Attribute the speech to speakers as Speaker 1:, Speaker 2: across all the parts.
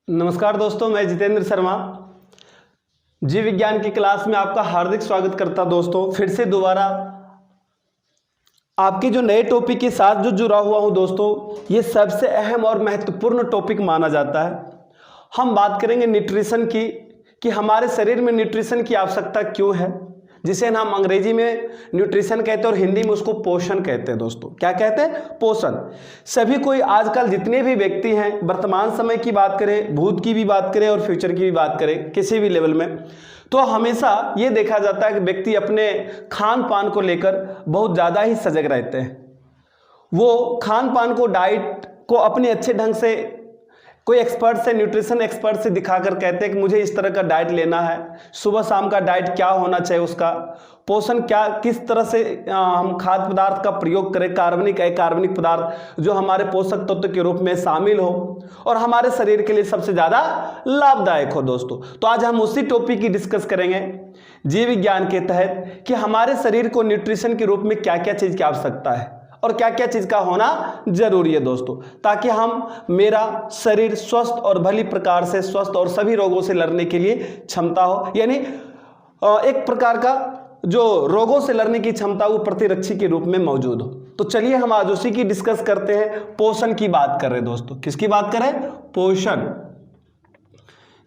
Speaker 1: नमस्कार दोस्तों, मैं जितेंद्र शर्मा जीव विज्ञान की क्लास में आपका हार्दिक स्वागत करता दोस्तों। फिर से दोबारा आपके जो नए टॉपिक के साथ जो जुड़ा हुआ हूं दोस्तों, ये सबसे अहम और महत्वपूर्ण टॉपिक माना जाता है। हम बात करेंगे न्यूट्रिशन की कि हमारे शरीर में न्यूट्रिशन की आवश्यकता क्यों है, जिसे हम अंग्रेजी में न्यूट्रिशन कहते हैं और हिंदी में उसको पोषण कहते हैं दोस्तों। क्या कहते हैं? पोषण। सभी कोई आजकल जितने भी व्यक्ति हैं, वर्तमान समय की बात करें, भूत की भी बात करें और फ्यूचर की भी बात करें, किसी भी लेवल में, तो हमेशा ये देखा जाता है कि व्यक्ति अपने खान पान को लेकर बहुत ज़्यादा ही सजग रहते हैं। वो खान पान को, डाइट को अपने अच्छे ढंग से कोई एक्सपर्ट से, न्यूट्रिशन एक्सपर्ट से दिखाकर कहते हैं कि मुझे इस तरह का डाइट लेना है, सुबह शाम का डाइट क्या होना चाहिए, उसका पोषण क्या, किस तरह से हम खाद्य पदार्थ का प्रयोग करें, कार्बनिक अकार्बनिक पदार्थ जो हमारे पोषक तत्व के रूप में शामिल हो और हमारे शरीर के लिए सबसे ज़्यादा लाभदायक हो दोस्तों। तो आज हम उसी टॉपिक की डिस्कस करेंगे जीव विज्ञान के तहत कि हमारे शरीर को न्यूट्रिशन के रूप में क्या क्या चीज़ की आवश्यकता है और क्या क्या चीज का होना जरूरी है दोस्तों, ताकि मेरा शरीर स्वस्थ और भली प्रकार से स्वस्थ और सभी रोगों से लड़ने के लिए क्षमता हो, यानी एक प्रकार का जो रोगों से लड़ने की क्षमता वो प्रतिरक्षी के रूप में मौजूद हो। तो चलिए हम आज उसी की डिस्कस करते हैं। पोषण की बात कर रहे हैं दोस्तों। किसकी बात करें? पोषण,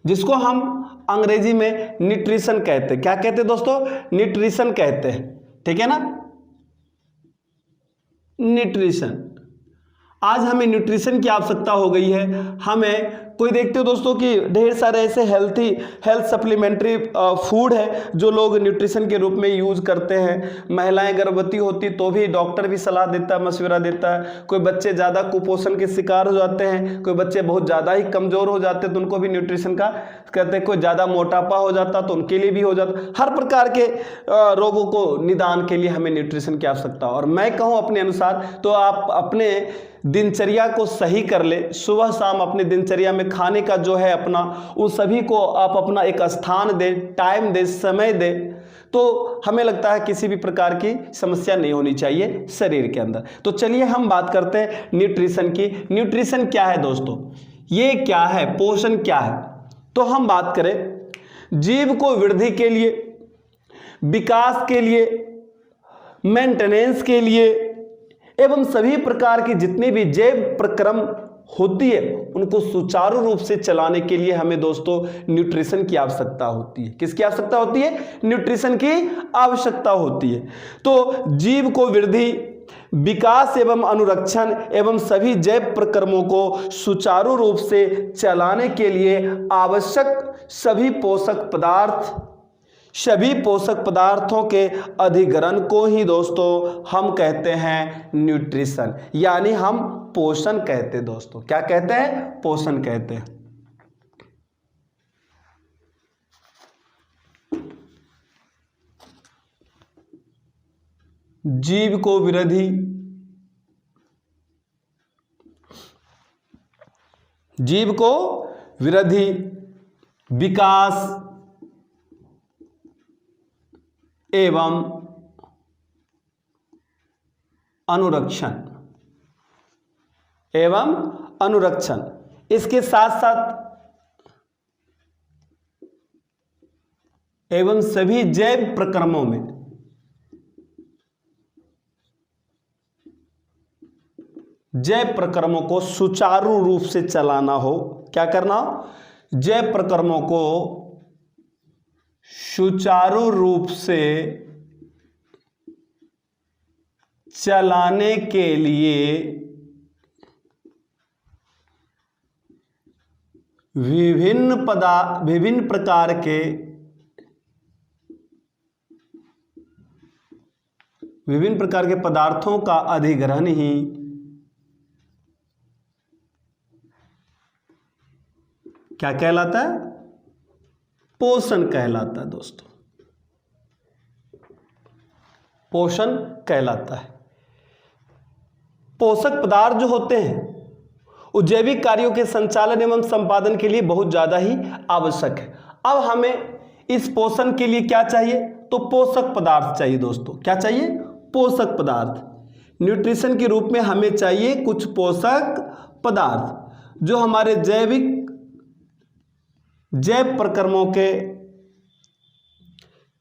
Speaker 1: जिसको हम अंग्रेजी में न्यूट्रिशन कहते हैं। क्या कहते हैं दोस्तों? न्यूट्रिशन कहते हैं, ठीक है ना। न्यूट्रिशन, आज हमें न्यूट्रिशन की आवश्यकता हो गई है। हमें कोई देखते हो दोस्तों कि ढेर सारे ऐसे हेल्थ सप्लीमेंट्री फूड है जो लोग न्यूट्रिशन के रूप में यूज करते हैं। महिलाएं गर्भवती होती तो भी डॉक्टर भी सलाह देता है, मशवरा देता है। कोई बच्चे ज़्यादा कुपोषण के शिकार हो जाते हैं, कोई बच्चे बहुत ज़्यादा ही कमज़ोर हो जाते हैं तो उनको भी न्यूट्रिशन का कहते हैं। कोई ज़्यादा मोटापा हो जाता तो उनके लिए भी हो जाता। हर प्रकार के रोगों को निदान के लिए हमें न्यूट्रिशन की आवश्यकता। और मैं कहूँ अपने अनुसार तो आप अपने दिनचर्या को सही कर ले, सुबह शाम अपने दिनचर्या में खाने का जो है अपना, उन सभी को आप अपना एक स्थान दे, टाइम दे, समय दे, तो हमें लगता है किसी भी प्रकार की समस्या नहीं होनी चाहिए शरीर के अंदर। तो चलिए हम बात करते हैं न्यूट्रिशन की। न्यूट्रिशन क्या है दोस्तों? ये क्या है? पोषण क्या है? तो हम बात करें जीव को वृद्धि के लिए, विकास के लिए, मेंटेनेंस के लिए एवं सभी प्रकार की जितनी भी जैव प्रक्रम होती है उनको सुचारू रूप से चलाने के लिए हमें दोस्तों न्यूट्रिशन की आवश्यकता होती है। किसकी आवश्यकता होती है? न्यूट्रिशन की आवश्यकता होती है। तो जीव को वृद्धि, विकास एवं अनुरक्षण एवं सभी जैव प्रक्रमों को सुचारू रूप से चलाने के लिए आवश्यक सभी पोषक पदार्थों के अधिग्रहण को ही दोस्तों हम कहते हैं न्यूट्रिशन, यानी हम पोषण कहते हैं दोस्तों। क्या कहते हैं? पोषण कहते हैं। जीव को वृद्धि, विकास एवं अनुरक्षण, इसके साथ साथ एवं सभी जैव प्रक्रमों में जैव प्रक्रमों को सुचारू रूप से चलाना हो। क्या करना हो? जैव प्रक्रमों को सुचारू रूप से चलाने के लिए विभिन्न प्रकार के पदार्थों का अधिग्रहण ही क्या कहलाता है? पोषण कहलाता है दोस्तों। पोषण कहलाता है। पोषक पदार्थ जो होते हैं वो जैविक कार्यों के संचालन एवं संपादन के लिए बहुत ज्यादा ही आवश्यक है। अब हमें इस पोषण के लिए क्या चाहिए? तो पोषक पदार्थ चाहिए दोस्तों। क्या चाहिए? पोषक पदार्थ। न्यूट्रिशन के रूप में हमें चाहिए कुछ पोषक पदार्थ जो हमारे जैविक जैव प्रक्रमों के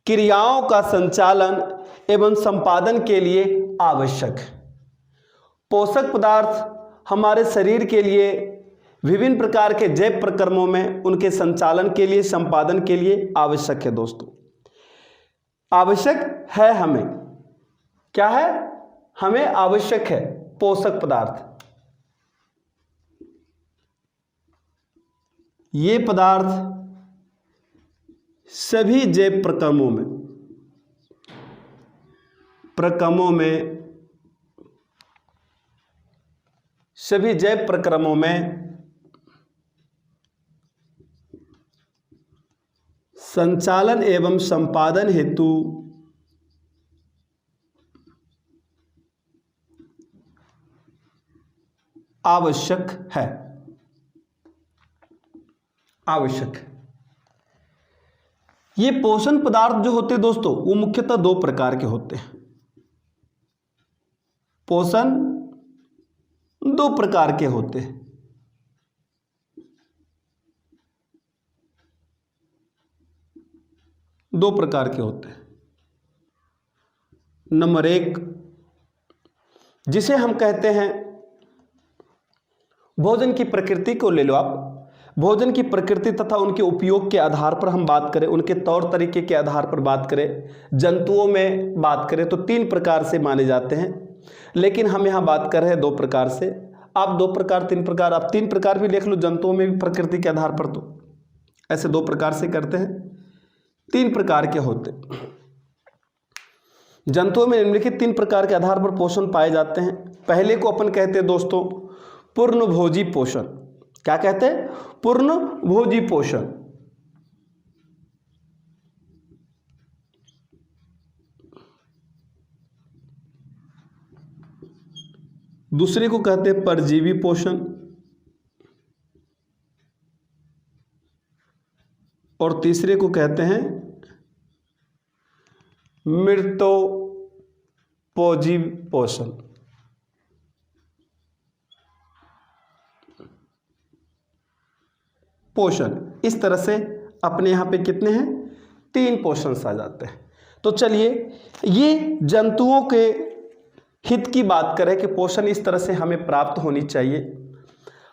Speaker 1: क्रियाओं का संचालन एवं संपादन के लिए आवश्यक। पोषक पदार्थ हमारे शरीर के लिए विभिन्न प्रकार के जैव प्रक्रमों में उनके संचालन के लिए, संपादन के लिए आवश्यक है दोस्तों। आवश्यक है हमें, क्या है? हमें आवश्यक है पोषक पदार्थ। ये पदार्थ सभी जैव प्रक्रमों में सभी जैव प्रक्रमों में संचालन एवं संपादन हेतु आवश्यक है। ये पोषण पदार्थ जो होते हैं दोस्तों, वो मुख्यतः दो प्रकार के होते हैं। पोषण दो प्रकार के होते हैं। दो प्रकार के होते हैं। नंबर एक, जिसे हम कहते हैं, भोजन की प्रकृति को ले लो आप। भोजन की प्रकृति तथा उनके उपयोग के आधार पर हम बात करें, उनके तौर तरीके के आधार पर बात करें, जंतुओं में बात करें तो 3 प्रकार से माने जाते हैं, लेकिन हम यहाँ बात कर रहे हैं 2 प्रकार से। आप 2 प्रकार 3 प्रकार, आप 3 प्रकार भी लिख लो, जंतुओं में भी प्रकृति के आधार पर, तो ऐसे 2 प्रकार से करते हैं। 3 प्रकार के होते। जंतुओं में निम्नलिखित 3 प्रकार के आधार पर पोषण पाए जाते हैं। पहले को अपन कहते हैं दोस्तों पूर्णभोजी पोषण। क्या कहते हैं? पूर्णभोजी पोषण। दूसरे को कहते हैं परजीवी पोषण, और तीसरे को कहते हैं मृतोपजीवी पोषण। इस तरह से अपने यहाँ पे कितने हैं? 3 पोषण आ जाते हैं। तो चलिए, ये जंतुओं के हित की बात करें कि पोषण इस तरह से हमें प्राप्त होनी चाहिए।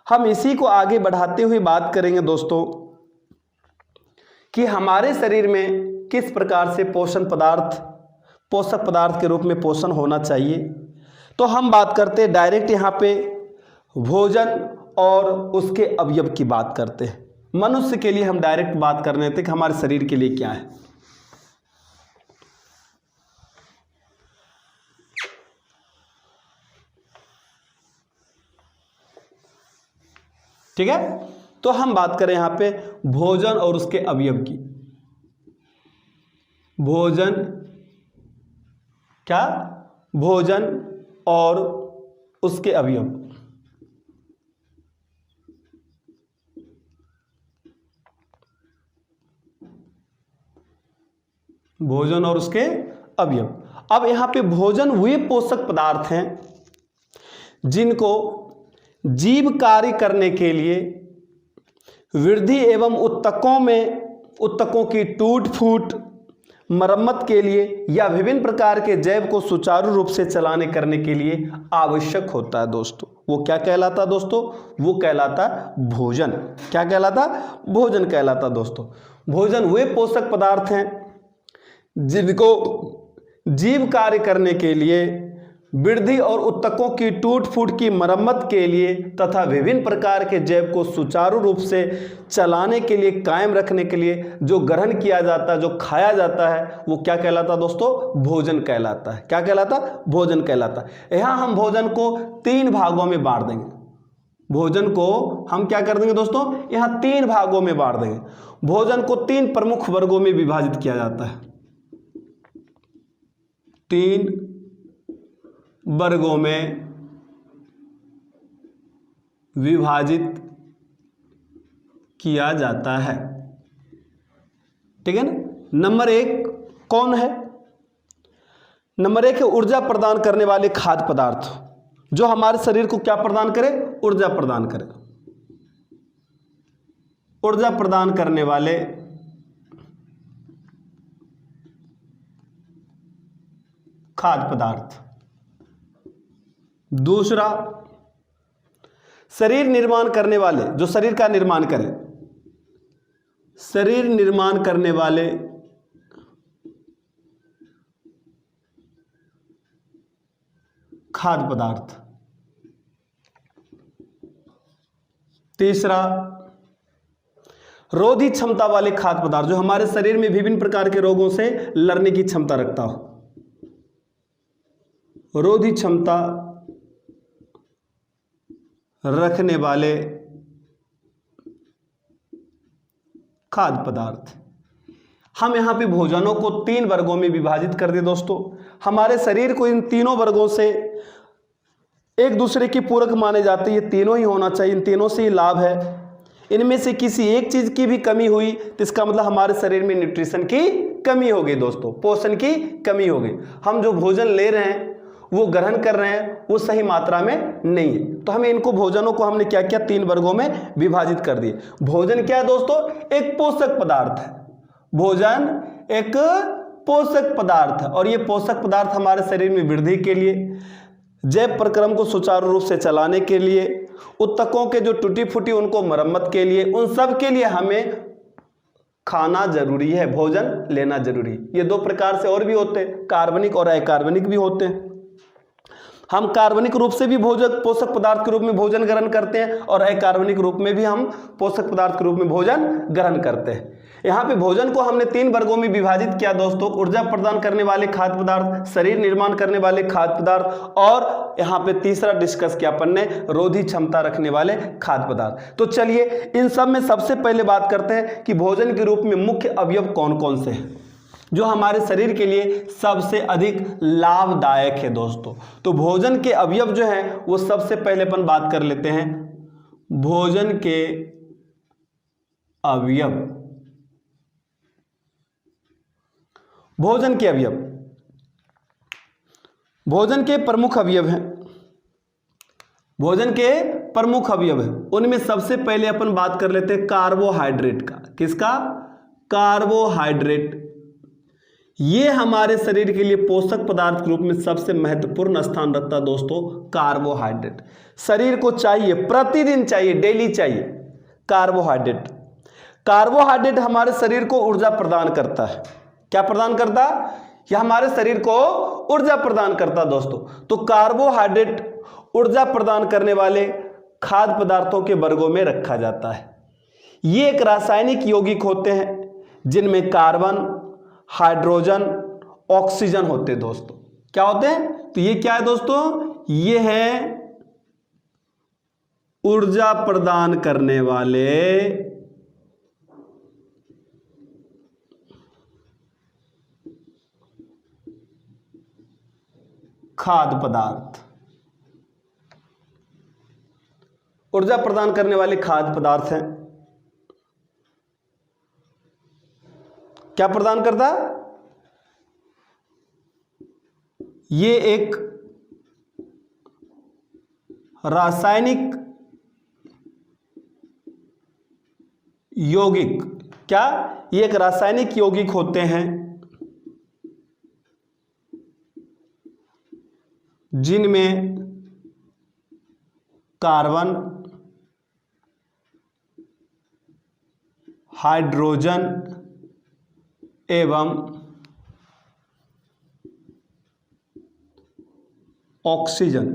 Speaker 1: हम इसी को आगे बढ़ाते हुए बात करेंगे दोस्तों कि हमारे शरीर में किस प्रकार से पोषक पदार्थ के रूप में पोषण होना चाहिए। तो हम बात करते हैं डायरेक्ट यहाँ पे भोजन और उसके अवयव की बात करते हैं। मनुष्य के लिए हम डायरेक्ट बात कर रहे थे कि हमारे शरीर के लिए क्या है। ठीक है, तो हम बात करें यहां पे भोजन और उसके अवयव की। भोजन क्या? भोजन और उसके अवयव। भोजन और उसके अवयव। अब यहां पे भोजन वे पोषक पदार्थ हैं जिनको जीव कार्य करने के लिए वृद्धि एवं उत्तकों की टूट फूट मरम्मत के लिए या विभिन्न प्रकार के जैव को सुचारू रूप से चलाने करने के लिए आवश्यक होता है दोस्तों। वो क्या कहलाता है दोस्तों? वो कहलाता भोजन। क्या कहलाता? भोजन कहलाता दोस्तों। भोजन वे पोषक पदार्थ हैं जिनको जीव कार्य करने के लिए वृद्धि और उत्तकों की टूट फूट की मरम्मत के लिए तथा विभिन्न प्रकार के जैव को सुचारू रूप से चलाने के लिए, कायम रखने के लिए जो ग्रहण किया जाता है, जो खाया जाता है, वो क्या कहलाता दोस्तों? भोजन कहलाता है। क्या कहलाता? भोजन कहलाता है। यहाँ हम भोजन को 3 भागों में बांट देंगे। भोजन को हम क्या कर देंगे दोस्तों? यहाँ 3 भागों में बांट देंगे। भोजन को 3 प्रमुख वर्गों में विभाजित किया जाता है। 3 वर्गों में विभाजित किया जाता है। ठीक है ना? नंबर 1 कौन है? नंबर 1 है ऊर्जा प्रदान करने वाले खाद्य पदार्थ, जो हमारे शरीर को क्या प्रदान करे? ऊर्जा प्रदान करे। ऊर्जा प्रदान करने वाले खाद्य पदार्थ। दूसरा, शरीर निर्माण करने वाले, जो शरीर का निर्माण करें, शरीर निर्माण करने वाले खाद्य पदार्थ। तीसरा, रोधी क्षमता वाले खाद्य पदार्थ, जो हमारे शरीर में विभिन्न प्रकार के रोगों से लड़ने की क्षमता रखता हो। रोधी क्षमता रखने वाले खाद्य पदार्थ। हम यहां पे भोजनों को 3 वर्गों में विभाजित कर दें दोस्तों। हमारे शरीर को इन तीनों वर्गों से एक दूसरे की पूरक माने जाते हैं। ये तीनों ही होना चाहिए, इन तीनों से ही लाभ है। इनमें से किसी एक चीज की भी कमी हुई तो इसका मतलब हमारे शरीर में न्यूट्रिशन की कमी हो गई दोस्तों, पोषण की कमी हो गई। हम जो भोजन ले रहे हैं, वो ग्रहण कर रहे हैं, वो सही मात्रा में नहीं है। तो हमें इनको भोजनों को हमने क्या किया, 3 वर्गों में विभाजित कर दिए। भोजन क्या है दोस्तों, एक पोषक पदार्थ है। भोजन एक पोषक पदार्थ है और ये पोषक पदार्थ हमारे शरीर में वृद्धि के लिए, जैव प्रक्रम को सुचारू रूप से चलाने के लिए, उत्तकों के जो टूटी फूटी उनको मरम्मत के लिए, उन सब के लिए हमें खाना जरूरी है, भोजन लेना जरूरी है। ये 2 प्रकार से और भी होते हैं, कार्बनिक और अकार्बनिक भी होते हैं। हम कार्बनिक रूप से भी भोजन पोषक पदार्थ के रूप में भोजन ग्रहण करते हैं और अकार्बनिक रूप में भी हम पोषक पदार्थ के रूप में भोजन ग्रहण करते हैं। यहाँ पे भोजन को हमने 3 वर्गों में विभाजित किया दोस्तों। ऊर्जा प्रदान करने वाले खाद्य पदार्थ, शरीर निर्माण करने वाले खाद्य पदार्थ और यहाँ पे तीसरा डिस्कस किया अपन ने, रोधी क्षमता रखने वाले खाद्य पदार्थ। तो चलिए इन सब में सबसे पहले बात करते हैं कि भोजन के रूप में मुख्य अवयव कौन कौन से हैं जो हमारे शरीर के लिए सबसे अधिक लाभदायक है दोस्तों। तो भोजन के अवयव जो हैं वो सबसे पहले अपन बात कर लेते हैं। भोजन के अवयव, भोजन के अवयव, भोजन के प्रमुख अवयव हैं। भोजन के प्रमुख अवयव हैं, उनमें सबसे पहले अपन बात कर लेते हैं कार्बोहाइड्रेट का। किसका? कार्बोहाइड्रेट। ये हमारे शरीर के लिए पोषक पदार्थ के रूप में सबसे महत्वपूर्ण स्थान रखता है दोस्तों। कार्बोहाइड्रेट शरीर को चाहिए, प्रतिदिन चाहिए, डेली चाहिए कार्बोहाइड्रेट। कार्बोहाइड्रेट हमारे शरीर को ऊर्जा प्रदान करता है। क्या प्रदान करता? यह हमारे शरीर को ऊर्जा प्रदान करता है दोस्तों। तो कार्बोहाइड्रेट ऊर्जा प्रदान करने वाले खाद्य पदार्थों के वर्गों में रखा जाता है। ये एक रासायनिक यौगिक होते हैं जिनमें कार्बन, हाइड्रोजन, ऑक्सीजन होते हैं दोस्तों। क्या होते हैं? तो ये क्या है दोस्तों? ये है ऊर्जा प्रदान करने वाले खाद्य पदार्थ। ऊर्जा प्रदान करने वाले खाद्य पदार्थ हैं। क्या प्रदान करता? ये एक रासायनिक यौगिक, क्या? ये एक रासायनिक यौगिक होते हैं जिनमें कार्बन, हाइड्रोजन एवं ऑक्सीजन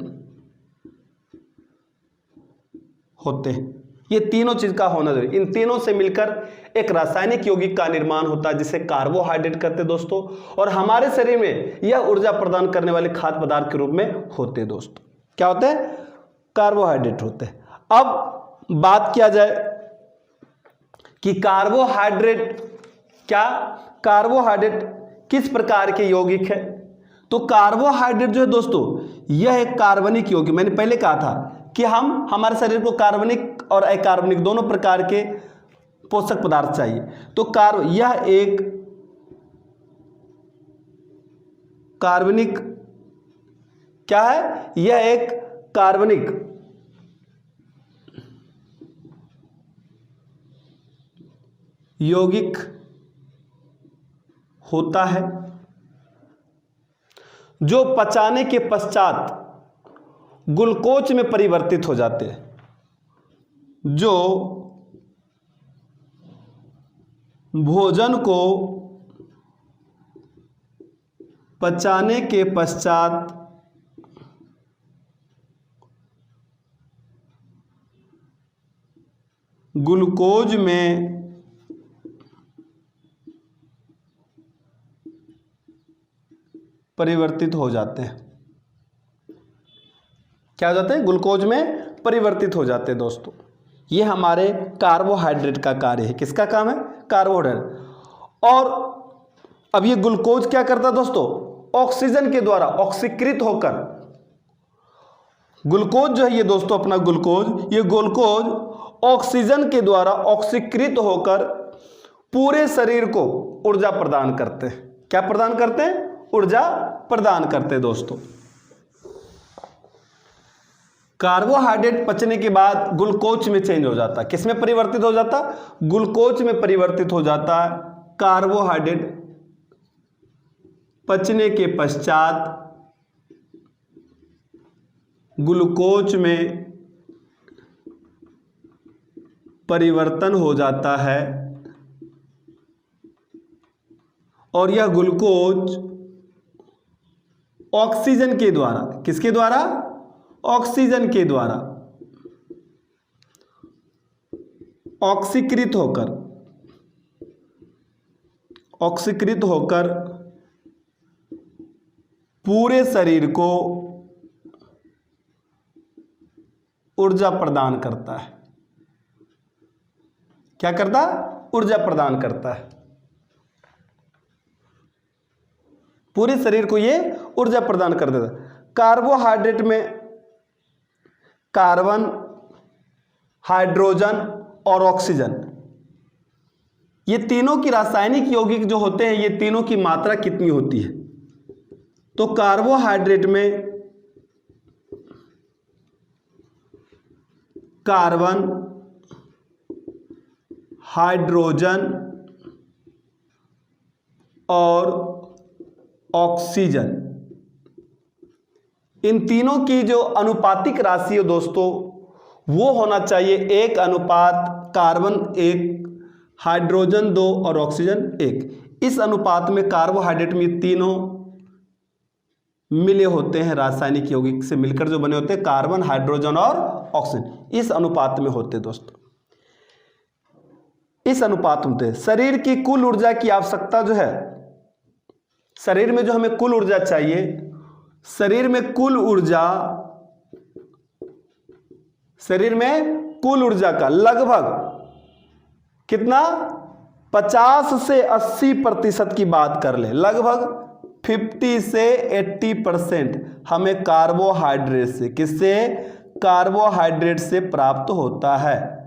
Speaker 1: होते हैं। ये तीनों चीज का होना जरूरी। इन तीनों से मिलकर एक रासायनिक यौगिक का निर्माण होता है जिसे कार्बोहाइड्रेट कहते हैं दोस्तों। और हमारे शरीर में यह ऊर्जा प्रदान करने वाले खाद्य पदार्थ के रूप में होते हैं दोस्तों। क्या होते हैं? कार्बोहाइड्रेट होते हैं। अब बात किया जाए कि कार्बोहाइड्रेट, क्या कार्बोहाइड्रेट किस प्रकार के यौगिक है? तो कार्बोहाइड्रेट जो है दोस्तों, यह एक कार्बनिक यौगिक। मैंने पहले कहा था कि हमारे शरीर को कार्बनिक और अकार्बनिक दोनों प्रकार के पोषक पदार्थ चाहिए। तो यह एक कार्बनिक, क्या है? यह एक कार्बनिक यौगिक होता है जो पचाने के पश्चात ग्लूकोज में परिवर्तित हो जाते हैं, जो भोजन को पचाने के पश्चात ग्लूकोज में परिवर्तित हो जाते हैं। क्या हो जाते हैं? ग्लूकोज में परिवर्तित हो जाते हैं दोस्तों। ये हमारे कार्बोहाइड्रेट का कार्य है। किसका काम है? कार्बोहाइड्रेट। और अब ये ग्लूकोज क्या करता है दोस्तों? ऑक्सीजन के द्वारा ऑक्सीकृत होकर, ग्लूकोज जो है ये दोस्तों अपना ग्लूकोज, ये ग्लूकोज ऑक्सीजन के द्वारा ऑक्सीकृत होकर पूरे शरीर को ऊर्जा प्रदान करते हैं। क्या प्रदान करते हैं? ऊर्जा प्रदान करते हैं दोस्तों। कार्बोहाइड्रेट पचने के बाद ग्लूकोज में चेंज हो जाता है। किस में परिवर्तित हो जाता? ग्लूकोज में परिवर्तित हो जाता है। कार्बोहाइड्रेट पचने के पश्चात ग्लूकोज में परिवर्तन हो जाता है और यह ग्लूकोज ऑक्सीजन के द्वारा, किसके द्वारा? ऑक्सीजन के द्वारा ऑक्सीकृत होकर पूरे शरीर को ऊर्जा प्रदान करता है। क्या करता? ऊर्जा प्रदान करता है। पूरे शरीर को ये ऊर्जा प्रदान कर देता है। कार्बोहाइड्रेट में कार्बन, हाइड्रोजन और ऑक्सीजन, ये तीनों की रासायनिक यौगिक जो होते हैं, ये तीनों की मात्रा कितनी होती है? तो कार्बोहाइड्रेट में कार्बन, हाइड्रोजन और ऑक्सीजन, इन तीनों की जो अनुपातिक राशि है दोस्तों, वो होना चाहिए 1:, कार्बन 1, हाइड्रोजन 2 और ऑक्सीजन 1। इस अनुपात में कार्बोहाइड्रेट में तीनों मिले होते हैं, रासायनिक यौगिक से मिलकर जो बने होते हैं, कार्बन, हाइड्रोजन और ऑक्सीजन, इस अनुपात में होते हैं दोस्तों। इस अनुपात में शरीर की कुल ऊर्जा की आवश्यकता जो है, शरीर में जो हमें कुल ऊर्जा चाहिए, शरीर में कुल ऊर्जा का लगभग कितना? 50 से 80% की बात कर ले, लगभग 50 से 80% हमें कार्बोहाइड्रेट से, किससे? कार्बोहाइड्रेट से प्राप्त होता है।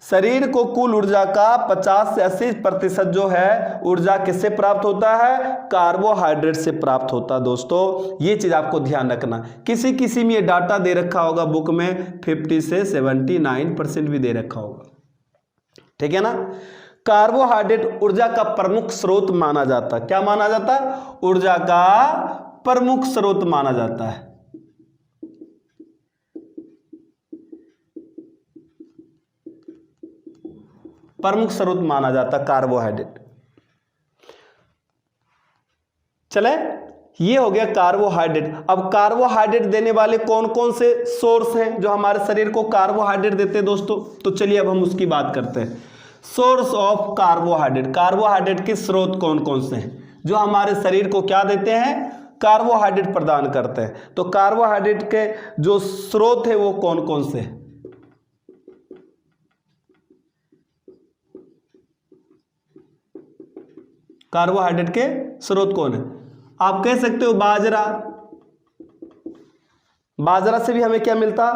Speaker 1: शरीर को कुल ऊर्जा का 50 से 80% जो है ऊर्जा किससे प्राप्त होता है? कार्बोहाइड्रेट से प्राप्त होता है दोस्तों। ये चीज आपको ध्यान रखना। किसी में ये डाटा दे रखा होगा बुक में, 50 से 79% भी दे रखा होगा, ठीक है ना। कार्बोहाइड्रेट ऊर्जा का प्रमुख स्रोत माना जाता है। क्या माना जाता है? ऊर्जा का प्रमुख स्रोत माना जाता है। प्रमुख स्रोत माना जाता कार्बोहाइड्रेट। चले, ये हो गया कार्बोहाइड्रेट। अब कार्बोहाइड्रेट देने वाले कौन कौन से सोर्स हैं जो हमारे शरीर को कार्बोहाइड्रेट देते हैं दोस्तों? तो चलिए अब हम उसकी बात करते हैं। सोर्स ऑफ कार्बोहाइड्रेट, कार्बोहाइड्रेट के स्रोत कौन कौन से हैं जो हमारे शरीर को क्या देते हैं? कार्बोहाइड्रेट प्रदान करते हैं। तो कार्बोहाइड्रेट के जो स्रोत है वो कौन कौन से हैं? कार्बोहाइड्रेट के स्रोत कौन है? आप कह सकते हो बाजरा। बाजरा से भी हमें क्या मिलता?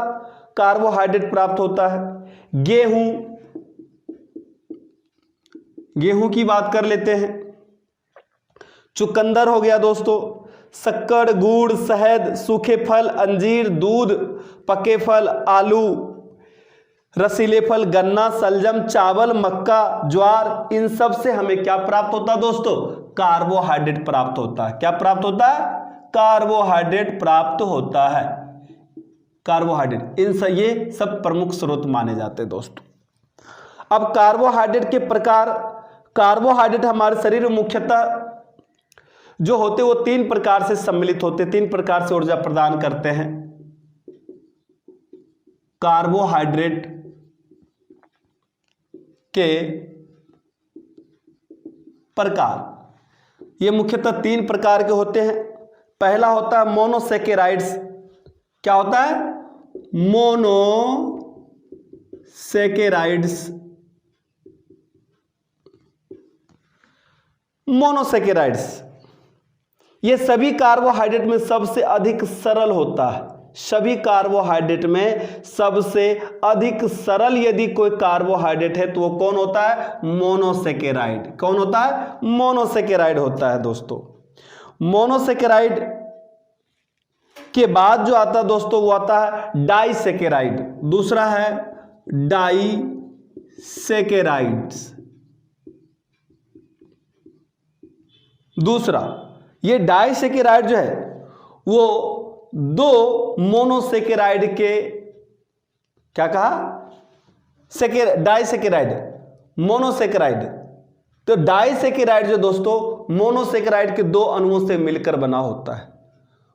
Speaker 1: कार्बोहाइड्रेट प्राप्त होता है। गेहूं, गेहूं की बात कर लेते हैं। चुकंदर हो गया दोस्तों। शक्कर, गुड़, शहद, सूखे फल, अंजीर, दूध, पके फल, आलू, रसीले फल, गन्ना, सलजम, चावल, मक्का, ज्वार, इन सब से हमें क्या प्राप्त होता है दोस्तों? कार्बोहाइड्रेट प्राप्त होता है। क्या प्राप्त होता है? कार्बोहाइड्रेट प्राप्त होता है। कार्बोहाइड्रेट, ये सब प्रमुख स्रोत माने जाते हैं दोस्तों। अब कार्बोहाइड्रेट के प्रकार, कार्बोहाइड्रेट हमारे शरीर में मुख्यतः जो होते वो 3 प्रकार से सम्मिलित होते, 3 प्रकार से ऊर्जा प्रदान करते हैं। कार्बोहाइड्रेट के प्रकार ये मुख्यतः 3 प्रकार के होते हैं। पहला होता है मोनोसेकेराइड्स। क्या होता है? मोनोसेकेराइड्स। मोनोसेकेराइड्स ये सभी कार्बोहाइड्रेट में सबसे अधिक सरल होता है। सभी कार्बोहाइड्रेट में सबसे अधिक सरल यदि कोई कार्बोहाइड्रेट है तो वो कौन होता है? मोनोसेकेराइड। कौन होता है? मोनोसेकेराइड होता है दोस्तों। मोनोसेकेराइड के बाद जो आता है दोस्तों वो आता है डाइसेकेराइड। दूसरा है डाइसेकेराइड्स। दूसरा ये डाइसेकेराइड जो है वो 2 मोनोसेकेराइड के, क्या कहा? Disaccharide, monosaccharide. तो डाइसेकेराइड जो दोस्तों मोनोसेकेराइड के 2 अणुओं से मिलकर बना होता है।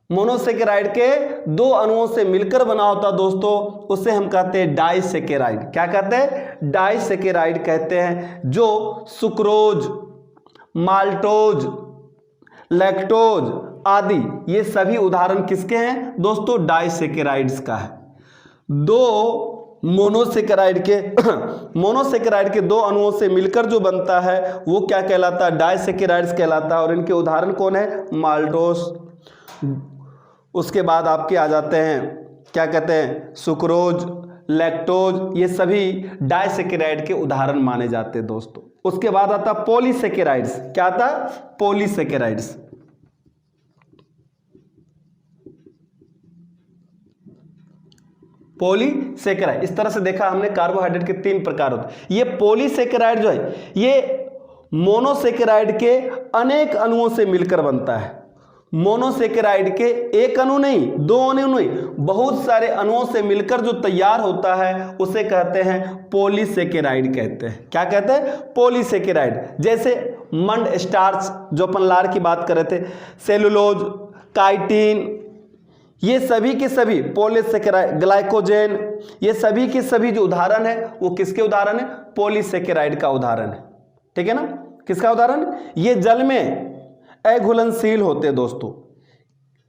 Speaker 1: मोनोसेकेराइड के 2 अणुओं से मिलकर बना होता दोस्तों, उसे हम कहते हैं डाइसेकेराइड। क्या कहते हैं? डाइसेकेराइड कहते हैं। जो सुक्रोज, माल्टोज, लैक्टोज आदि ये सभी उदाहरण किसके हैं दोस्तों? डाइसेकेराइड्स का है। 2 मोनोसेकेराइड के 2 अणुओं से मिलकर जो बनता है वो क्या कहलाता है? डाइसेकेराइड्स कहलाता है। और इनके उदाहरण कौन है? माल्टोस। उसके बाद आपके आ जाते हैं, क्या कहते हैं? सुक्रोज, लैक्टोज, ये सभी डाइसेकेराइड के उदाहरण माने जाते हैं दोस्तों। उसके बाद आता है पॉलीसेकेराइड्स। क्या आता है? पॉलीसेकेराइड्स। पॉलीसेकेराइड, इस तरह से देखा हमने कार्बोहाइड्रेट के 3 प्रकार होते हैं। ये पॉलीसेकेराइड जो है ये मोनोसेकेराइड के अनेक अणुओं से मिलकर बनता है। मोनोसेकेराइड के एक अणु नहीं, 2 अणु नहीं, बहुत सारे अणुओं से मिलकर जो तैयार होता है उसे कहते हैं पॉलीसेकेराइड कहते हैं। क्या कहते हैं? पॉलीसेकेराइड। जैसे मंड स्टार्च जो अपन लार की बात कर रहे थे, सेलुलोज, काइटिन, ये सभी के सभी पॉलीसेकेराइड, ग्लाइकोजेन, ये सभी के सभी जो उदाहरण है वो किसके उदाहरण है? पॉलीसेकेराइड का उदाहरण है। ठीक है ना? किसका उदाहरण? ये जल में अघुलनशील होते हैं दोस्तों,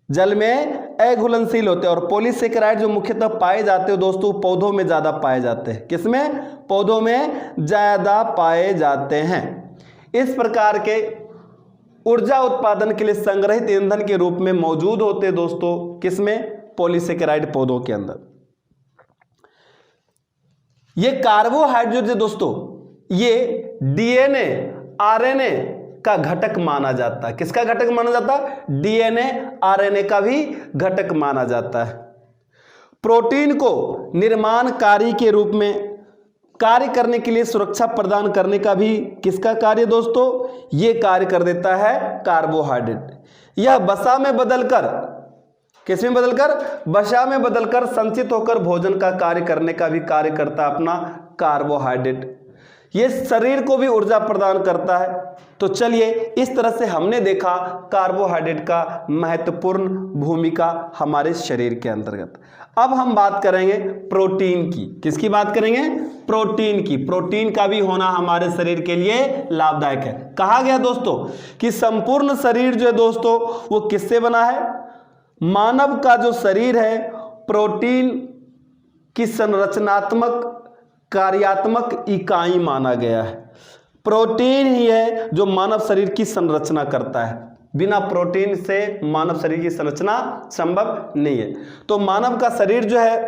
Speaker 1: जल में अघुलनशील होते हैं। और पॉलीसेकेराइड जो मुख्यतः पाए जाते हैं दोस्तों पौधों में ज्यादा पाए जाते हैं। किसमें? पौधों में ज्यादा पाए जाते हैं। इस प्रकार के ऊर्जा उत्पादन के लिए संग्रहित ईंधन के रूप में मौजूद होते हैं दोस्तों। किसमें? पॉलीसेकेराइड पौधों के अंदर। ये कार्बोहाइड्रेट दोस्तों ये डीएनए, आरएनए का घटक माना जाता है। किसका घटक माना जाता है? डीएनए, आरएनए का भी घटक माना जाता है। प्रोटीन को निर्माण कार्य के रूप में कार्य करने के लिए सुरक्षा प्रदान करने का भी किसका कार्य दोस्तों? ये कार्य कर देता है कार्बोहाइड्रेट। यह वसा में बदलकर, किसमें बदलकर? वसा में बदलकर संचित होकर भोजन का कार्य करने का भी कार्य करता है अपना कार्बोहाइड्रेट। ये शरीर को भी ऊर्जा प्रदान करता है। तो चलिए इस तरह से हमने देखा कार्बोहाइड्रेट का महत्वपूर्ण भूमिका हमारे शरीर के अंतर्गत। अब हम बात करेंगे प्रोटीन की। किसकी बात करेंगे? प्रोटीन की। प्रोटीन का भी होना हमारे शरीर के लिए लाभदायक है। कहा गया दोस्तों कि संपूर्ण शरीर जो है दोस्तों वो किससे बना है? मानव का जो शरीर है प्रोटीन की संरचनात्मक कार्यात्मक इकाई माना गया है। प्रोटीन ही है जो मानव शरीर की संरचना करता है। बिना प्रोटीन से मानव शरीर की संरचना संभव नहीं है। तो मानव का शरीर जो है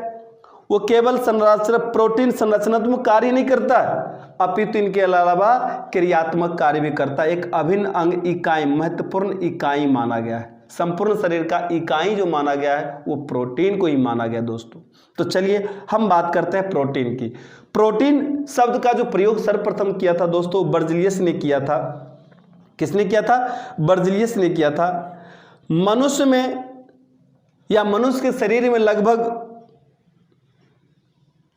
Speaker 1: वो केवल संरचना, प्रोटीन संरचनात्मक कार्य नहीं करता है, अपितु इनके अलावा क्रियात्मक कार्य भी करता है। एक अभिन्न अंग, इकाई, महत्वपूर्ण इकाई माना गया है। संपूर्ण शरीर का इकाई जो माना गया है वो प्रोटीन को ही माना गया दोस्तों। तो चलिए हम बात करते हैं प्रोटीन की। प्रोटीन शब्द का जो प्रयोग सर्वप्रथम किया था दोस्तों बर्जिलियस ने किया था। किसने किया था? बर्जिलियस ने किया था। मनुष्य में या मनुष्य के शरीर में लगभग,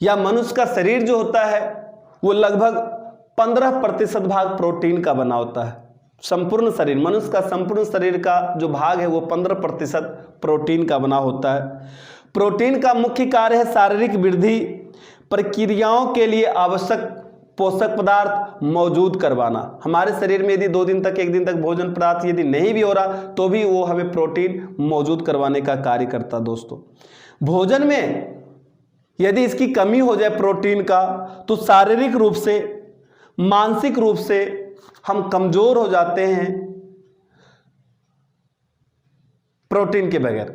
Speaker 1: या मनुष्य का शरीर जो होता है वो लगभग 15% भाग प्रोटीन का बना होता है। संपूर्ण शरीर, मनुष्य का संपूर्ण शरीर का जो भाग है वो 15% प्रोटीन का बना होता है। प्रोटीन का मुख्य कार्य है शारीरिक वृद्धि प्रक्रियाओं के लिए आवश्यक पोषक पदार्थ मौजूद करवाना। हमारे शरीर में यदि 2 दिन तक 1 दिन तक भोजन पदार्थ यदि नहीं भी हो रहा तो भी वो हमें प्रोटीन मौजूद करवाने का कार्य करता दोस्तों। भोजन में यदि इसकी कमी हो जाए प्रोटीन का तो शारीरिक रूप से, मानसिक रूप से हम कमजोर हो जाते हैं प्रोटीन के बगैर।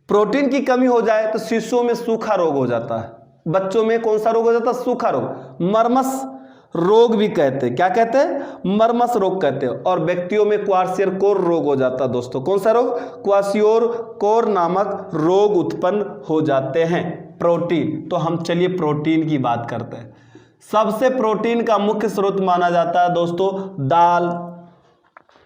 Speaker 1: प्रोटीन की कमी हो जाए तो शिशुओं में सूखा रोग हो जाता है। बच्चों में कौन सा रोग हो जाता है? सूखा रोग, मर्मस रोग भी कहते हैं। क्या कहते हैं? मर्मस रोग कहते हैं। और व्यक्तियों में क्वार्सियोर रोग हो जाता है दोस्तों। कौन सा रोग? क्वार्सियोर नामक रोग उत्पन्न हो जाते हैं प्रोटीन। तो हम चलिए प्रोटीन की बात करते हैं। सबसे प्रोटीन का मुख्य स्रोत माना जाता है दोस्तों दाल,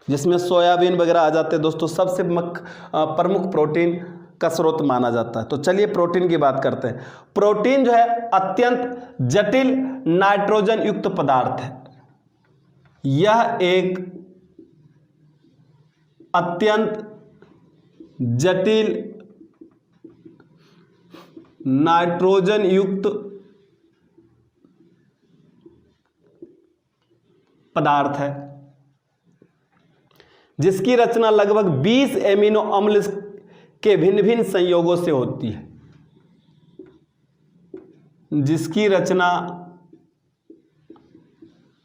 Speaker 1: जिसमें सोयाबीन वगैरह आ जाते हैं दोस्तों। सबसे प्रमुख प्रोटीन का स्रोत माना जाता है। तो चलिए प्रोटीन की बात करते हैं। प्रोटीन जो है अत्यंत जटिल नाइट्रोजन युक्त पदार्थ है। यह एक अत्यंत जटिल नाइट्रोजन युक्त पदार्थ है जिसकी रचना लगभग 20 एमिनो अम्ल के भिन्न भिन्न संयोगों से होती है। जिसकी रचना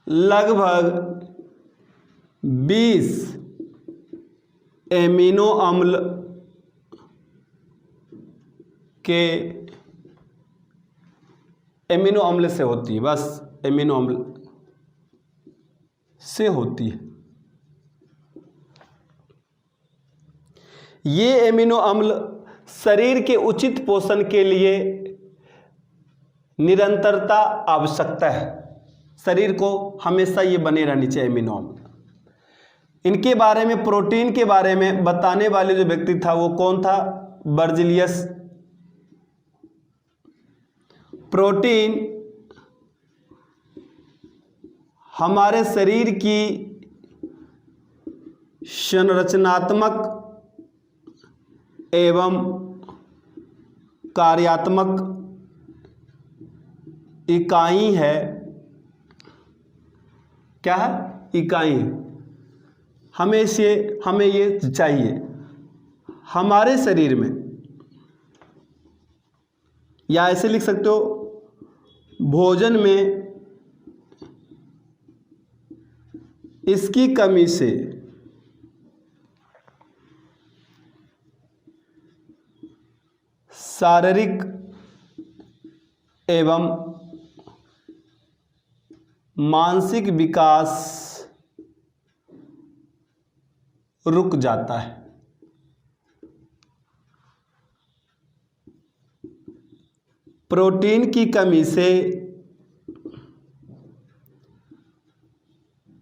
Speaker 1: लगभग 20 एमिनो अम्ल के एमिनो अम्ल से होती है। बस एमिनो अम्ल से होती है। ये एमिनो अम्ल शरीर के उचित पोषण के लिए निरंतरता आवश्यकता है। शरीर को हमेशा ये बने रहनी चाहिए एमिनो अम्ल। इनके बारे में, प्रोटीन के बारे में बताने वाले जो व्यक्ति था वो कौन था? बर्जिलियस। प्रोटीन हमारे शरीर की संरचनात्मक एवं कार्यात्मक इकाई है। क्या है? इकाई है। हमें ये चाहिए हमारे शरीर में, या ऐसे लिख सकते हो भोजन में इसकी कमी से शारीरिक एवं मानसिक विकास रुक जाता है। प्रोटीन की कमी से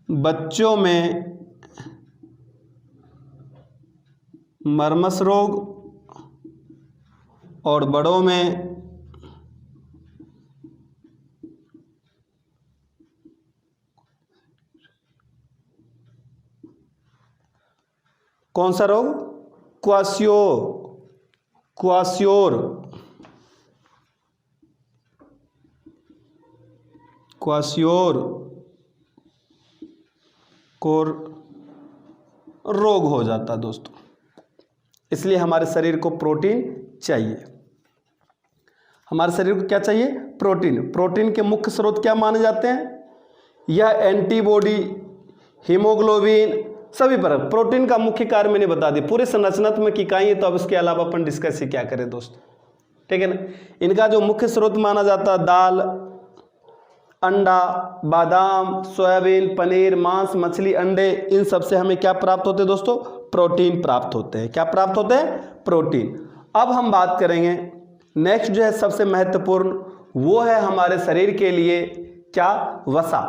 Speaker 1: बच्चों में मर्मस रोग और बड़ों में कौन सा रोग? क्वासियोर रोग हो जाता है दोस्तों। इसलिए हमारे शरीर को प्रोटीन चाहिए। हमारे शरीर को क्या चाहिए? प्रोटीन। प्रोटीन के मुख्य स्रोत क्या माने जाते हैं? यह एंटीबॉडी, हीमोग्लोबिन, सभी पर। प्रोटीन का मुख्य कार्य मैंने बता दिया। पूरे संरचनात्मक इकाई है, तो अब इसके अलावा अपन डिस्कस ही क्या करें दोस्तों, ठीक है ना। इनका जो मुख्य स्रोत माना जाता है दाल, अंडा, बादाम, सोयाबीन, पनीर, मांस, मछली, अंडे, इन सब से हमें क्या प्राप्त होते हैं दोस्तों? प्रोटीन प्राप्त होते हैं। क्या प्राप्त होते हैं? प्रोटीन। अब हम बात करेंगे नेक्स्ट जो है सबसे महत्वपूर्ण, वो है हमारे शरीर के लिए क्या? वसा।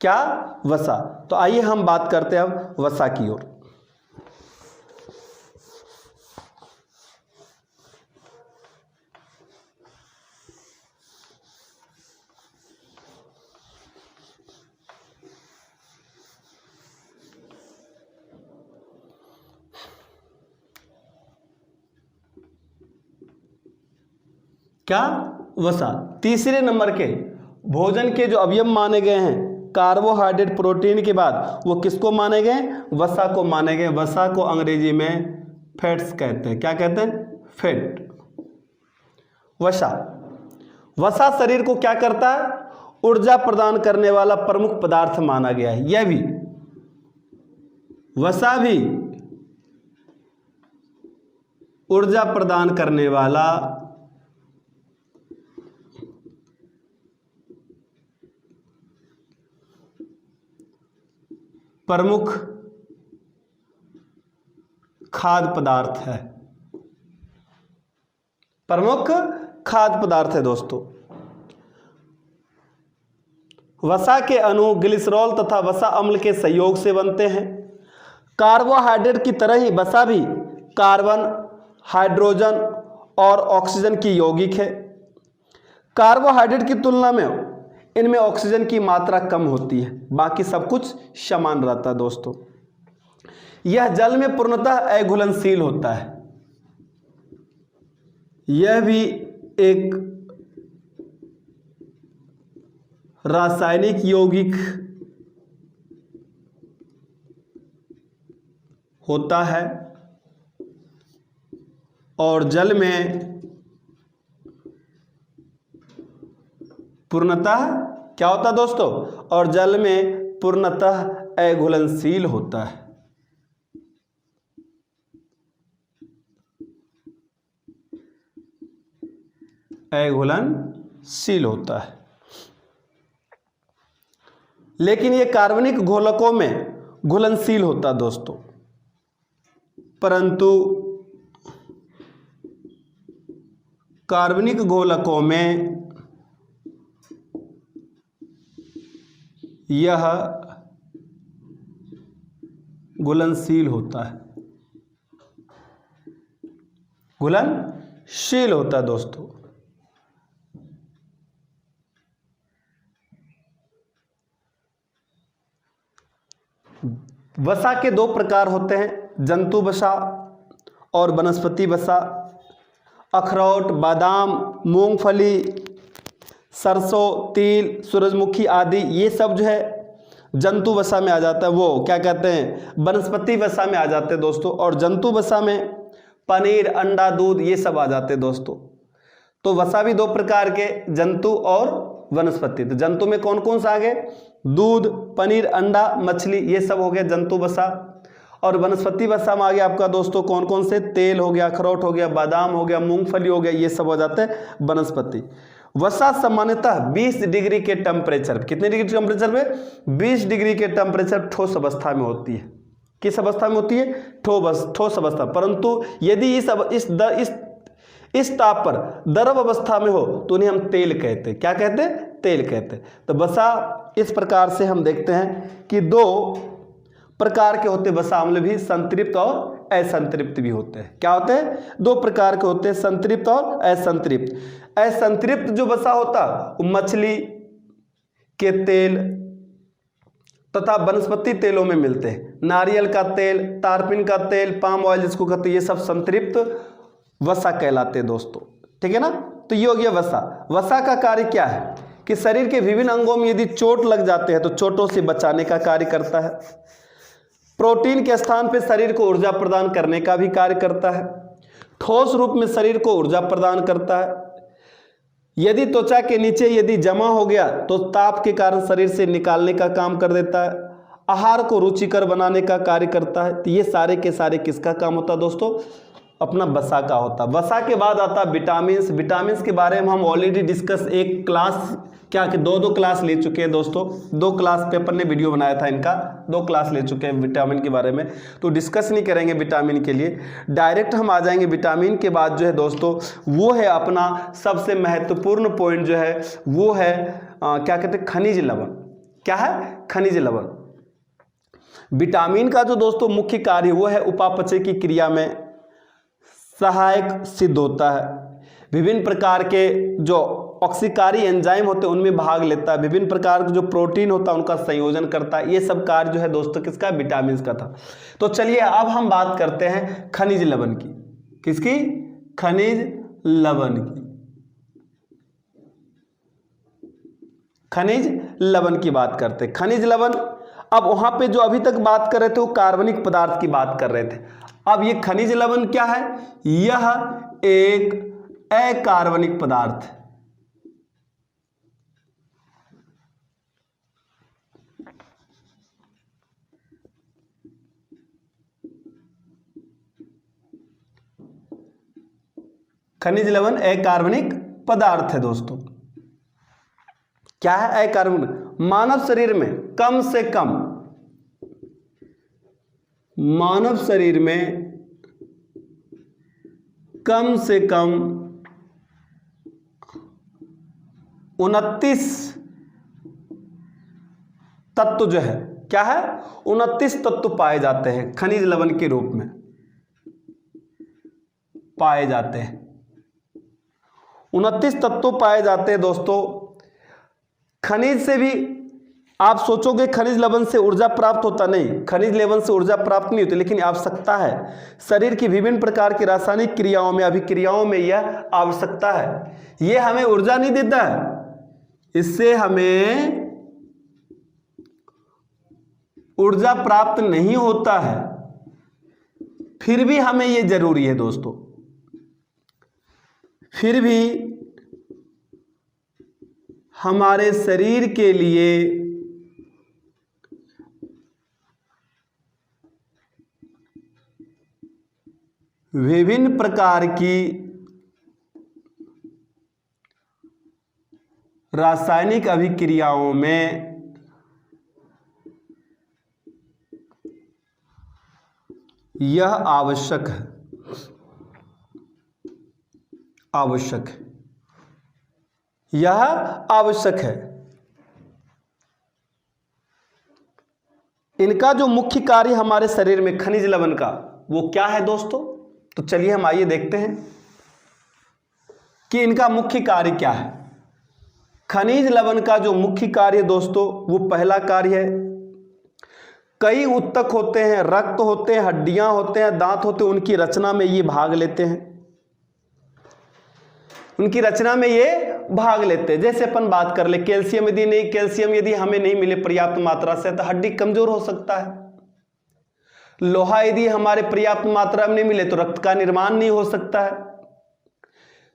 Speaker 1: क्या? वसा। तो आइए हम बात करते हैं अब वसा की ओर। क्या? वसा। तीसरे नंबर के भोजन के जो अवयव माने गए हैं कार्बोहाइड्रेट प्रोटीन के बाद वो किसको माने गए? वसा को माने गए। वसा को अंग्रेजी में फैट्स कहते हैं। क्या कहते हैं? फैट। वसा। वसा शरीर को क्या करता है? ऊर्जा प्रदान करने वाला प्रमुख पदार्थ माना गया है। यह भी वसा भी ऊर्जा प्रदान करने वाला प्रमुख खाद्य पदार्थ है। प्रमुख खाद्य पदार्थ है दोस्तों। वसा के अणु ग्लिसरॉल तथा वसा अम्ल के संयोग से बनते हैं। कार्बोहाइड्रेट की तरह ही वसा भी कार्बन, हाइड्रोजन और ऑक्सीजन की यौगिक है। कार्बोहाइड्रेट की तुलना में इनमें ऑक्सीजन की मात्रा कम होती है, बाकी सब कुछ समान रहता है दोस्तों। यह जल में पूर्णतः अघुलनशील होता है। यह भी एक रासायनिक यौगिक होता है और जल में पूर्णतः क्या होता है दोस्तों? और जल में पूर्णतः अघुलनशील होता है। अघुलनशील होता है। लेकिन यह कार्बनिक घोलकों में घुलनशील होता है दोस्तों, परंतु कार्बनिक घोलकों में यह घुलनशील होता है। घुलनशील होता है दोस्तों। वसा के दो प्रकार होते हैं, जंतु वसा और वनस्पति वसा। अखरोट, बादाम, मूंगफली, सरसों, तिल, सूरजमुखी आदि ये सब जो है जंतु वसा में आ जाता है। वो क्या कहते हैं? वनस्पति वसा में आ जाते हैं दोस्तों। और जंतु वसा में पनीर, अंडा, दूध ये सब आ जाते हैं दोस्तों। तो वसा भी दो प्रकार के, जंतु और वनस्पति। तो जंतु में कौन कौन सा आ गए? दूध, पनीर, अंडा, मछली, ये सब हो गया जंतु वसा। और वनस्पति वसा में आ गया आपका दोस्तों कौन कौन से? तेल हो गया, अखरोट हो गया, बादाम हो गया, मूंगफली हो गया, ये सब हो जाते हैं वनस्पति। वसा सामान्यतः 20 डिग्री के टेम्परेचर, कितने डिग्री टेम्परेचर में? 20 डिग्री के टेम्परेचर ठोस अवस्था में होती है। किस अवस्था में होती है? ठोस अवस्था। परंतु यदि इस ताप पर द्रव अवस्था में हो तो उन्हें हम तेल कहते हैं। क्या कहते हैं? तेल कहते हैं। तो वसा इस प्रकार से हम देखते हैं कि दो प्रकार के होते हैं वसा अम्ल भी, संतृप्त और असंतृप्त भी होते हैं। क्या होते हैं? दो प्रकार के होते हैं, संतृप्त और असंतृप्त। असंतृप्त जो वसा होता है मछली के तेल तथा वनस्पति तेलों में मिलते हैं। नारियल का तेल, तारपीन का तेल, पाम ऑयल जिसको कहते हैं, ये सब संतृप्त वसा कहलाते हैं दोस्तों। ठीक है ना? तो ये हो गया वसा। वसा का कार्य क्या है कि शरीर के विभिन्न अंगों में यदि चोट लग जाते हैं तो चोटों से बचाने का कार्य करता है। प्रोटीन के स्थान पर शरीर को ऊर्जा प्रदान करने का भी कार्य करता है। ठोस रूप में शरीर को ऊर्जा प्रदान करता है। यदि त्वचा के नीचे यदि जमा हो गया तो ताप के कारण शरीर से निकालने का काम कर देता है। आहार को रुचिकर बनाने का कार्य करता है। तो ये सारे के सारे किसका काम होता है दोस्तों? अपना वसा का होता है। वसा के बाद आता है विटामिन्स। विटामिन्स के बारे में हम ऑलरेडी डिस्कस एक क्लास क्या कि दो क्लास ले चुके हैं दोस्तों, 2 क्लास पेपर ने वीडियो बनाया था इनका, 2 क्लास ले चुके हैं विटामिन के बारे में, तो डिस्कस नहीं करेंगे विटामिन के लिए, डायरेक्ट हम आ जाएंगे विटामिन के बाद जो है दोस्तों वो है अपना सबसे महत्वपूर्ण पॉइंट जो है वो है क्या कहते हैं, खनिज लवण। क्या है? खनिज लवण। विटामिन का जो दोस्तों मुख्य कार्य वो है उपापचय की क्रिया में सहायक सिद्ध होता है, विभिन्न प्रकार के जो ऑक्सीकारी एंजाइम होते हैं उनमें भाग लेता है, विभिन्न प्रकार के जो प्रोटीन होता है उनका संयोजन करता है। ये सब कार्य जो है दोस्तों किसका? विटामिन का था। तो चलिए अब हम बात करते हैं खनिज लवण की। किसकी? खनिज लवण की। खनिज लवण की बात करते हैं। खनिज लवण, अब वहां पे जो अभी तक बात कर रहे थे वो कार्बनिक पदार्थ की बात कर रहे थे। अब ये खनिज लवण क्या है? यह एक अकार्बनिक पदार्थ है। खनिज लवण अकार्बनिक पदार्थ है दोस्तों। क्या है अकार्बनिक? मानव शरीर में कम से कम, मानव शरीर में कम से कम 29 तत्व जो है, क्या है? 29 तत्व पाए जाते हैं खनिज लवण के रूप में पाए जाते हैं। 29 तत्व पाए जाते हैं दोस्तों। खनिज से भी आप सोचोगे खनिज लवण से ऊर्जा प्राप्त होता, नहीं, खनिज लवण से ऊर्जा प्राप्त नहीं होती, लेकिन आवश्यकता है शरीर की विभिन्न प्रकार की रासायनिक क्रियाओं में, अभिक्रियाओं में यह आवश्यकता है। यह हमें ऊर्जा नहीं देता है, इससे हमें ऊर्जा प्राप्त नहीं होता है, फिर भी हमें यह जरूरी है दोस्तों। फिर भी हमारे शरीर के लिए विभिन्न प्रकार की रासायनिक अभिक्रियाओं में यह आवश्यक है, आवश्यक है, यह आवश्यक है। इनका जो मुख्य कार्य हमारे शरीर में खनिज लवण का वो क्या है दोस्तों? तो चलिए हम आइए देखते हैं कि इनका मुख्य कार्य क्या है। खनिज लवण का जो मुख्य कार्य दोस्तों वो पहला कार्य है, कई उत्तक होते हैं, रक्त होते हैं, हड्डियां होते हैं, दांत होते हैं, उनकी रचना में ये भाग लेते हैं, उनकी रचना में ये भाग लेते हैं। जैसे अपन बात कर ले कैल्शियम, यदि हमें नहीं मिले पर्याप्त मात्रा से तो हड्डी कमजोर हो सकता है। लोहा यदि हमारे पर्याप्त मात्रा में नहीं मिले तो रक्त का निर्माण नहीं हो सकता है।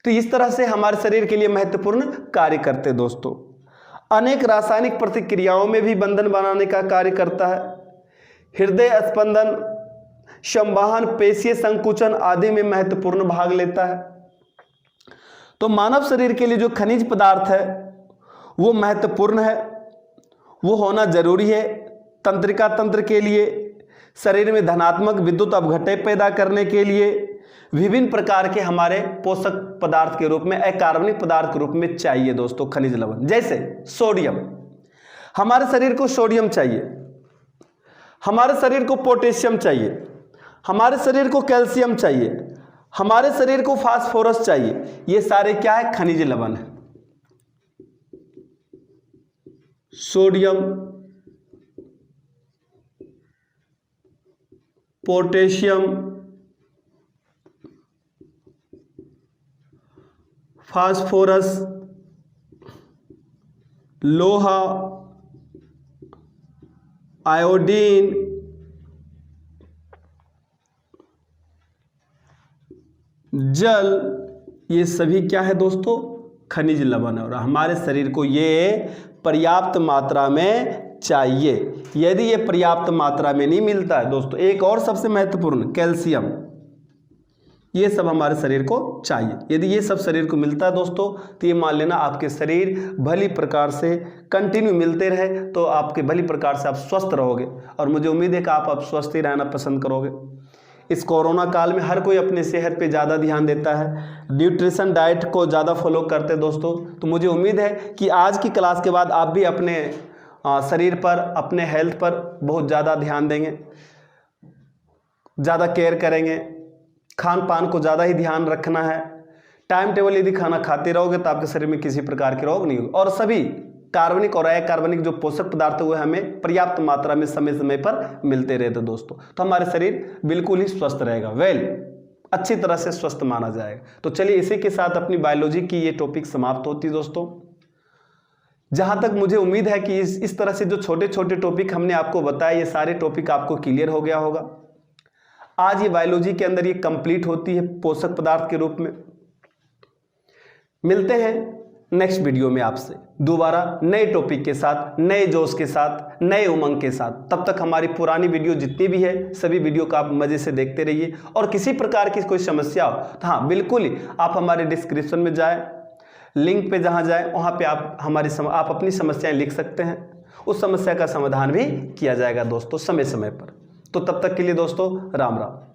Speaker 1: तो इस तरह से हमारे शरीर के लिए महत्वपूर्ण कार्य करते हैं दोस्तों। अनेक रासायनिक प्रतिक्रियाओं में भी बंधन बनाने का कार्य करता है। हृदय स्पंदन, संवहन, पेशीय संकुचन आदि में महत्वपूर्ण भाग लेता है। तो मानव शरीर के लिए जो खनिज पदार्थ है वो महत्वपूर्ण है, वो होना जरूरी है। तंत्रिका तंत्र के लिए, शरीर में धनात्मक विद्युत अपघटय पैदा करने के लिए, विभिन्न प्रकार के हमारे पोषक पदार्थ के रूप में, अकार्बनिक पदार्थ के रूप में चाहिए दोस्तों खनिज लवण। जैसे सोडियम, हमारे शरीर को सोडियम चाहिए, हमारे शरीर को पोटेशियम चाहिए, हमारे शरीर को कैल्शियम चाहिए, हमारे शरीर को फास्फोरस चाहिए। ये सारे क्या है? खनिज लवण है। सोडियम, पोटेशियम, फास्फोरस, लोहा, आयोडीन, जल, ये सभी क्या है दोस्तों? खनिज लवण है। और हमारे शरीर को ये पर्याप्त मात्रा में चाहिए। यदि ये पर्याप्त मात्रा में नहीं मिलता है दोस्तों, एक और सबसे महत्वपूर्ण कैल्शियम, ये सब हमारे शरीर को चाहिए। यदि ये सब शरीर को मिलता है दोस्तों, तो ये मान लेना आपके शरीर भली प्रकार से कंटिन्यू मिलते रहे तो आपके भली प्रकार से आप स्वस्थ रहोगे, और मुझे उम्मीद है कि आप स्वस्थ ही रहना पसंद करोगे। इस कोरोना काल में हर कोई अपनी सेहत पे ज़्यादा ध्यान देता है, न्यूट्रिशन डाइट को ज़्यादा फॉलो करते हैं दोस्तों। तो मुझे उम्मीद है कि आज की क्लास के बाद आप भी अपने शरीर पर, अपने हेल्थ पर बहुत ज़्यादा ध्यान देंगे, ज़्यादा केयर करेंगे। खान पान को ज़्यादा ही ध्यान रखना है। टाइम टेबल यदि खाना खाते रहोगे तो आपके शरीर में किसी प्रकार के रोग नहीं होगा, और सभी कार्बनिक और अकार्बनिक जो पोषक पदार्थ हुए हमें पर्याप्त मात्रा में समय समय पर मिलते रहते दोस्तों, तो हमारे शरीर बिल्कुल ही स्वस्थ रहेगा, अच्छी तरह से स्वस्थ माना जाएगा। तो चलिए इसी के साथ अपनी बायोलॉजी की ये टॉपिक समाप्त होती है दोस्तों। जहाँ तक मुझे उम्मीद है कि इस तरह से जो छोटे छोटे टॉपिक हमने आपको बताए, ये सारे टॉपिक आपको क्लियर हो गया होगा। आज ये बायोलॉजी के अंदर ये कंप्लीट होती है पोषक पदार्थ के रूप में। मिलते हैं नेक्स्ट वीडियो में आपसे दोबारा नए टॉपिक के साथ, नए जोश के साथ, नए उमंग के साथ। तब तक हमारी पुरानी वीडियो जितनी भी है सभी वीडियो को आप मज़े से देखते रहिए, और किसी प्रकार की कोई समस्या हो तो हाँ बिल्कुल ही आप हमारे डिस्क्रिप्शन में जाएं, लिंक पे जहाँ जाएं वहाँ पे आप अपनी समस्याएं लिख सकते हैं, उस समस्या का समाधान भी किया जाएगा दोस्तों समय समय पर। तो तब तक के लिए दोस्तों राम राम।